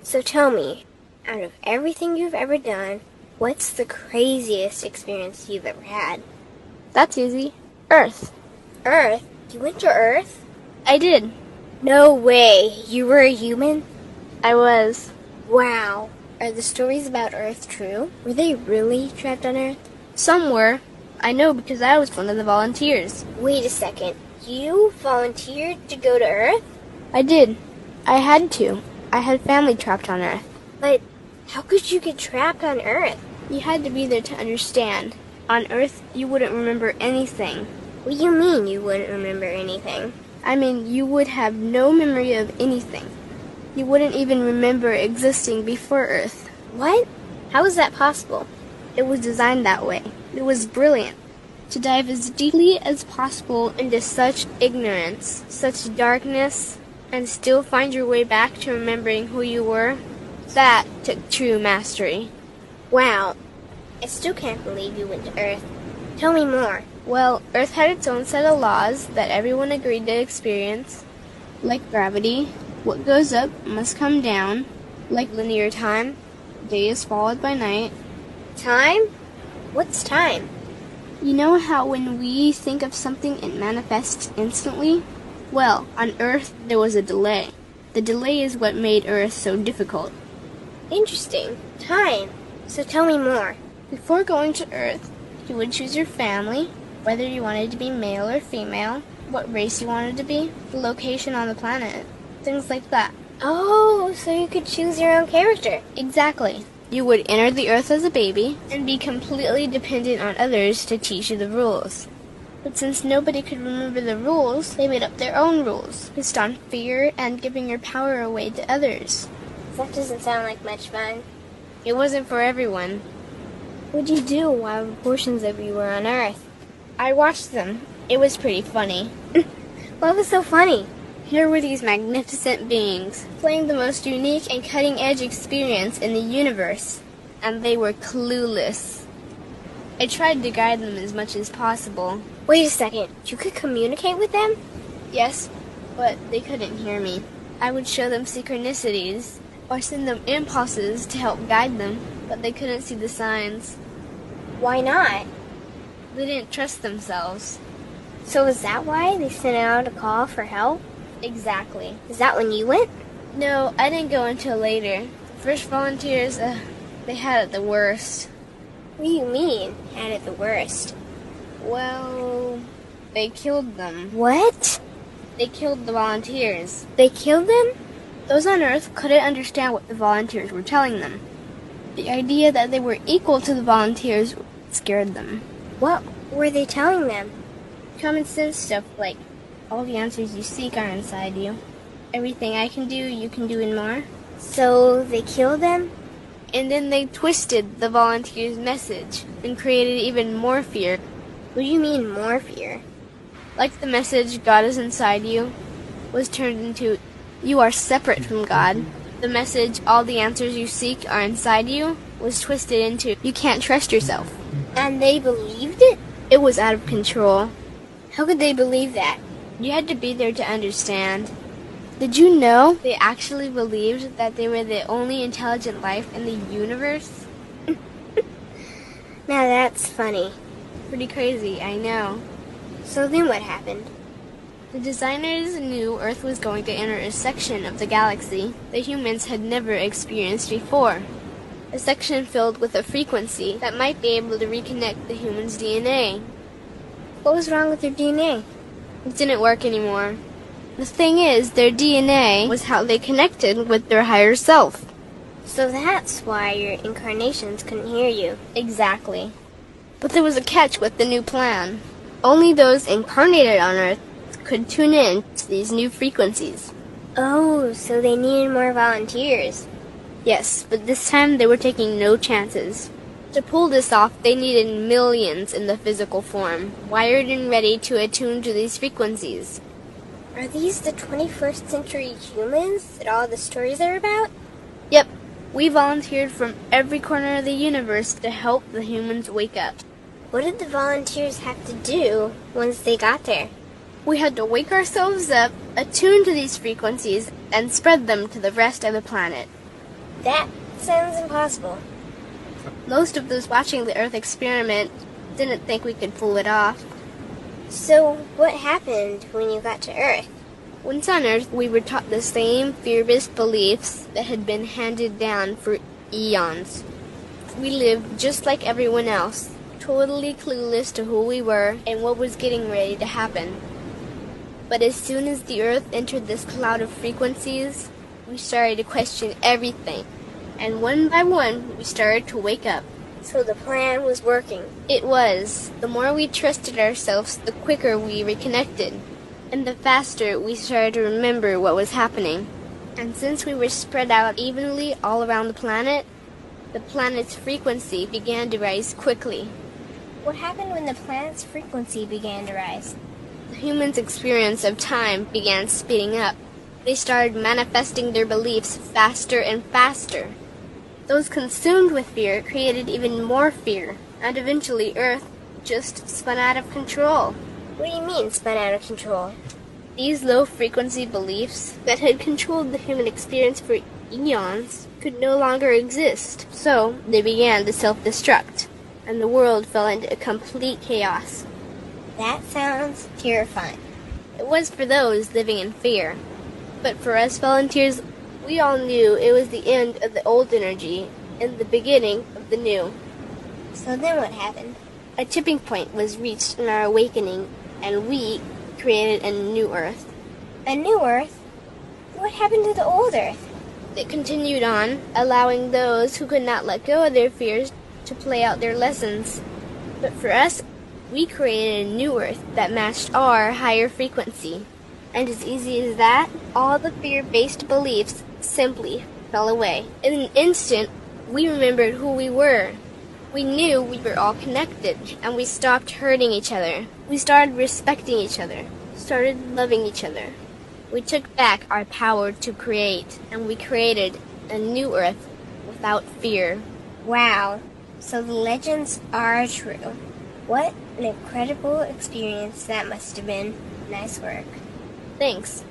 So tell me, out of everything you've ever done, what's the craziest experience you've ever had? That's easy. Earth. Earth? You went to Earth? I did. No way. You were a human? I was. Wow. Are the stories about Earth true? Were they really trapped on Earth? Some were. I know because I was one of the volunteers. Wait a second. You volunteered to go to Earth? I did. I had to. I had family trapped on Earth. But how could you get trapped on Earth? You had to be there to understand. On Earth, you wouldn't remember anything. What do you mean you wouldn't remember anything? I mean, you would have no memory of anything. You wouldn't even remember existing before Earth. What? How is that possible? It was designed that way. It was brilliant. To dive as deeply as possible into such ignorance, such darkness, and still find your way back to remembering who you were, that took true mastery. Wow. I still can't believe you went to Earth. Tell me more. Well, Earth had its own set of laws that everyone agreed to experience, like gravity. What goes up must come down, like linear time. Day is followed by night. Time? What's time? You know how when we think of something it manifests instantly? Well, on Earth there was a delay. The delay is what made Earth so difficult. Interesting. Time. So tell me more. Before going to Earth, you would choose your family, whether you wanted to be male or female, what race you wanted to be, the location on the planet, things like that. Oh, so you could choose your own character. Exactly. You would enter the Earth as a baby and be completely dependent on others to teach you the rules. But since nobody could remember the rules, they made up their own rules, based on fear and giving your power away to others. That doesn't sound like much fun. It wasn't for everyone. What'd you do while portions of you were on Earth? I watched them. It was pretty funny. What was so funny? Here were these magnificent beings, playing the most unique and cutting-edge experience in the universe, and they were clueless. I tried to guide them as much as possible. Wait a second. You could communicate with them? Yes, but they couldn't hear me. I would show them synchronicities, or send them impulses to help guide them, but they couldn't see the signs. Why not? They didn't trust themselves. So is that why they sent out a call for help? Exactly. Is that when you went? No, I didn't go until later. The first volunteers, they had it the worst. What do you mean, had it the worst? Well, they killed them. What? They killed the volunteers. They killed them? Those on Earth couldn't understand what the volunteers were telling them. The idea that they were equal to the volunteers scared them. What were they telling them? Common sense stuff like, all the answers you seek are inside you. Everything I can do, you can do and more. So they killed them? And then they twisted the volunteers' message and created even more fear. What do you mean, more fear? Like the message, God is inside you, was turned into, you are separate from God. The message, all the answers you seek are inside you, was twisted into, you can't trust yourself. And they believed it? It was out of control. How could they believe that? You had to be there to understand. Did you know they actually believed that they were the only intelligent life in the universe? Now that's funny. Pretty crazy, I know. So then what happened? The designers knew Earth was going to enter a section of the galaxy that humans had never experienced before. A section filled with a frequency that might be able to reconnect the human's DNA. What was wrong with their DNA? It didn't work anymore. The thing is, their DNA was how they connected with their higher self. So that's why your incarnations couldn't hear you. Exactly. But there was a catch with the new plan. Only those incarnated on Earth could tune in to these new frequencies. Oh, so they needed more volunteers. Yes, but this time they were taking no chances. To pull this off, they needed millions in the physical form, wired and ready to attune to these frequencies. Are these the 21st century humans that all the stories are about? Yep. We volunteered from every corner of the universe to help the humans wake up. What did the volunteers have to do once they got there? We had to wake ourselves up, attune to these frequencies, and spread them to the rest of the planet. That sounds impossible. Most of those watching the Earth experiment didn't think we could pull it off. So, what happened when you got to Earth? Once on Earth, we were taught the same fear-based beliefs that had been handed down for eons. We lived just like everyone else, totally clueless to who we were and what was getting ready to happen. But as soon as the Earth entered this cloud of frequencies, we started to question everything. And one by one, we started to wake up. So the plan was working. It was. The more we trusted ourselves, the quicker we reconnected. And the faster we started to remember what was happening. And since we were spread out evenly all around the planet's frequency began to rise quickly. What happened when the planet's frequency began to rise? The humans' experience of time began speeding up. They started manifesting their beliefs faster and faster. Those consumed with fear created even more fear, and eventually Earth just spun out of control. What do you mean, spun out of control? These low-frequency beliefs that had controlled the human experience for eons could no longer exist, so they began to self-destruct, and the world fell into a complete chaos. That sounds terrifying. It was for those living in fear, but for us volunteers, we all knew it was the end of the old energy and the beginning of the new. So then what happened? A tipping point was reached in our awakening, and we created a new Earth. A new Earth? What happened to the old Earth? It continued on, allowing those who could not let go of their fears to play out their lessons. But for us, we created a new Earth that matched our higher frequency. And as easy as that, all the fear-based beliefs simply fell away. In an instant, we remembered who we were. We knew we were all connected, and we stopped hurting each other. We started respecting each other, started loving each other. We took back our power to create, and we created a new Earth without fear. Wow, so the legends are true. What an incredible experience that must have been. Nice work. Thanks.